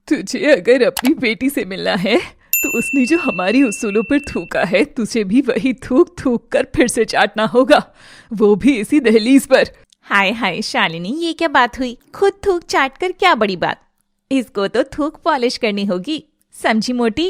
तुझे अगर अपनी बेटी से मिलना है तो उसने जो हमारी उसूलों पर थूका है, तुझे भी वही थूक थूक कर फिर से चाटना होगा, वो भी इसी दहलीज पर। हाय हाय शालिनी, ये क्या बात हुई? खुद थूक चाट कर क्या बड़ी बात? इसको तो थूक पॉलिश करनी होगी, समझी मोटी?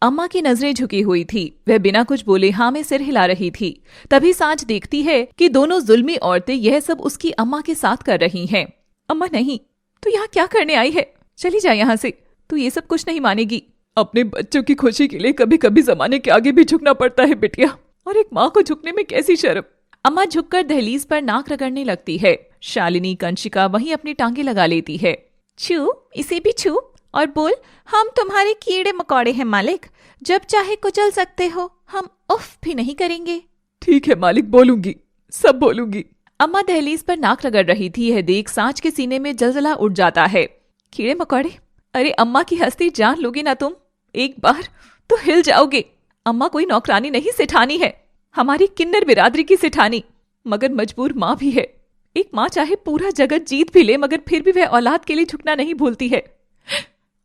अम्मा की नजरें झुकी हुई थी। वह बिना कुछ बोले हाँ में सिर हिला रही थी। तभी सांझ देखती है कि दोनों जुल्मी औरतें यह सब उसकी अम्मा के साथ कर रही हैं। अम्मा नहीं, तू यहाँ क्या करने आई है? चली जा यहाँ से, तू ये सब कुछ नहीं मानेगी। अपने बच्चों की खुशी के लिए कभी कभी जमाने के आगे भी झुकना पड़ता है बिटिया, और एक माँ को झुकने में कैसी शर्म। अम्मा झुककर दहलीज पर नाक रगड़ने लगती है। शालिनी कंशिका वहीं अपनी टांगे लगा लेती है। छू, इसे भी छू और बोल, हम तुम्हारे कीड़े मकोड़े हैं मालिक, जब चाहे कुचल सकते हो, हम उफ भी नहीं करेंगे। ठीक है मालिक, बोलूंगी, सब बोलूंगी। अम्मा दहलीज पर नाक रगड़ रही थी। यह देख सांझ के सीने में जलजला उठ जाता है। कीड़े मकोड़े? अरे अम्मा की हस्ती जान लोगी ना तुम, एक बार तो हिल जाओगे। अम्मा कोई नौकरानी नहीं, सेठानी है, हमारी किन्नर बिरादरी की सेठानी, मगर मजबूर माँ भी है। एक माँ चाहे पूरा जगत जीत भी ले मगर फिर भी वह औलाद के लिए झुकना नहीं भूलती है।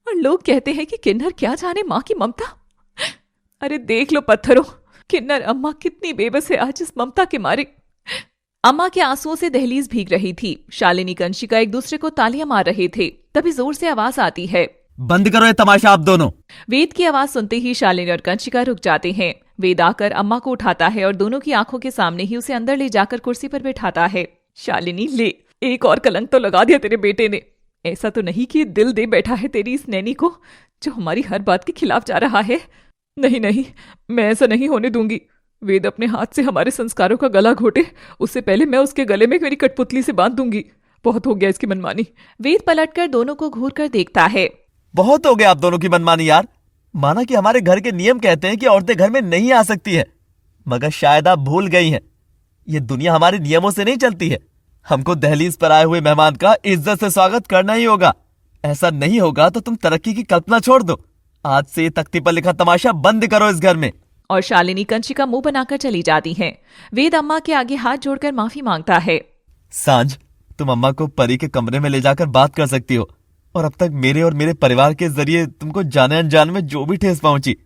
और लोग कहते हैं कि किन्नर क्या जाने माँ की ममता। अरे देख लो पत्थरों, किन्नर अम्मा कितनी बेबस है आज इस ममता के मारे। अम्मा के आंसुओं से दहलीज भीग रही थी। शालिनी कंशिका एक दूसरे को तालियां मार रहे थे। तभी जोर से आवाज आती है, बंद करो ये तमाशा आप दोनों। वेद की आवाज सुनते ही शालिनी और कंशिका रुक जाते हैं। वेद आकर अम्मा को उठाता है और दोनों की आंखों के सामने ही उसे अंदर ले जाकर कुर्सी पर बैठाता है। शालिनी ले, एक और कलंक तो लगा दिया तेरे बेटे ने। ऐसा तो नहीं कि दिल दे बैठा है तेरी इस नैनी को जो हमारी हर बात के खिलाफ जा रहा है। नहीं नहीं, मैं ऐसा नहीं होने दूंगी। वेद अपने हाथ से हमारे संस्कारों का गला घोटे, उससे पहले मैं उसके गले में मेरी कठपुतली से बांध दूंगी। बहुत हो गया इसकी मनमानी। वेद पलटकर दोनों को घूर कर देखता है। बहुत हो गया आप दोनों की मनमानी यार। माना कि हमारे घर के नियम कहते हैं कि औरतें घर में नहीं आ सकती है, मगर शायद आप भूल गई हैं, ये दुनिया हमारे नियमों से नहीं चलती है। हमको दहलीज पर आए हुए मेहमान का इज्जत से स्वागत करना ही होगा। ऐसा नहीं होगा तो तुम तरक्की की कल्पना छोड़ दो। आज से तख्ती पर लिखा तमाशा बंद करो इस घर में। और शालिनी कंशिका मुंह बनाकर चली जाती हैं। वेद अम्मा के आगे हाथ जोड़कर माफी मांगता है। सांझ, तुम अम्मा को परी के कमरे में ले जाकर बात कर सकती हो, और अब तक मेरे और मेरे परिवार के जरिए तुमको जाने अनजाने में जो भी ठेस पहुंची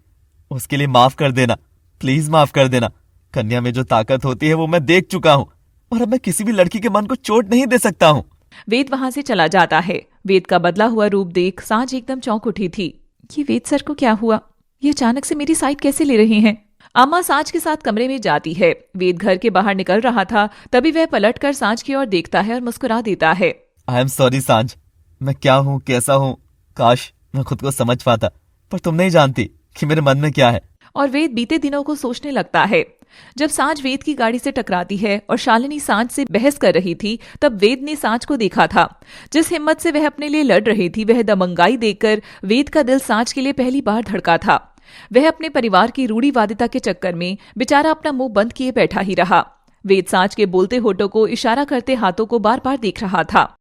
उसके लिए माफ कर देना, प्लीज माफ कर देना। कन्या में जो ताकत होती है वो मैं देख चुका हूँ, और अब मैं किसी भी लड़की के मन को चोट नहीं दे सकता हूँ। वेद वहां से चला जाता है। वेद का बदला हुआ रूप देख सांझ एकदम चौंक उठी थी। ये वेद सर को क्या हुआ? ये अचानक से मेरी साइड कैसे ले रहे हैं? अम्मा सांझ के साथ कमरे में जाती है। वेद घर के बाहर निकल रहा था, तभी वह पलटकर सांझ की ओर देखता है और मुस्कुरा देता है। आई एम सॉरी सांझ, मैं क्या हूँ कैसा हूँ, काश मैं खुद को समझ पाता, पर तुम नहीं जानती कि मेरे मन में क्या है। और वेद बीते दिनों को सोचने लगता है। जब सांझ वेद की गाड़ी से टकराती है और शालिनी सांझ से बहस कर रही थी, तब वेद ने सांझ को देखा था। जिस हिम्मत से वह अपने लिए लड़ रही थी, वह दबंगाई देखकर वेद का दिल सांझ के लिए पहली बार धड़का था। वह अपने परिवार की रूढ़िवादिता के चक्कर में बेचारा अपना मुंह बंद किए बैठा ही रहा। वेद सांझ के बोलते होठों को इशारा करते हाथों को बार बार देख रहा था।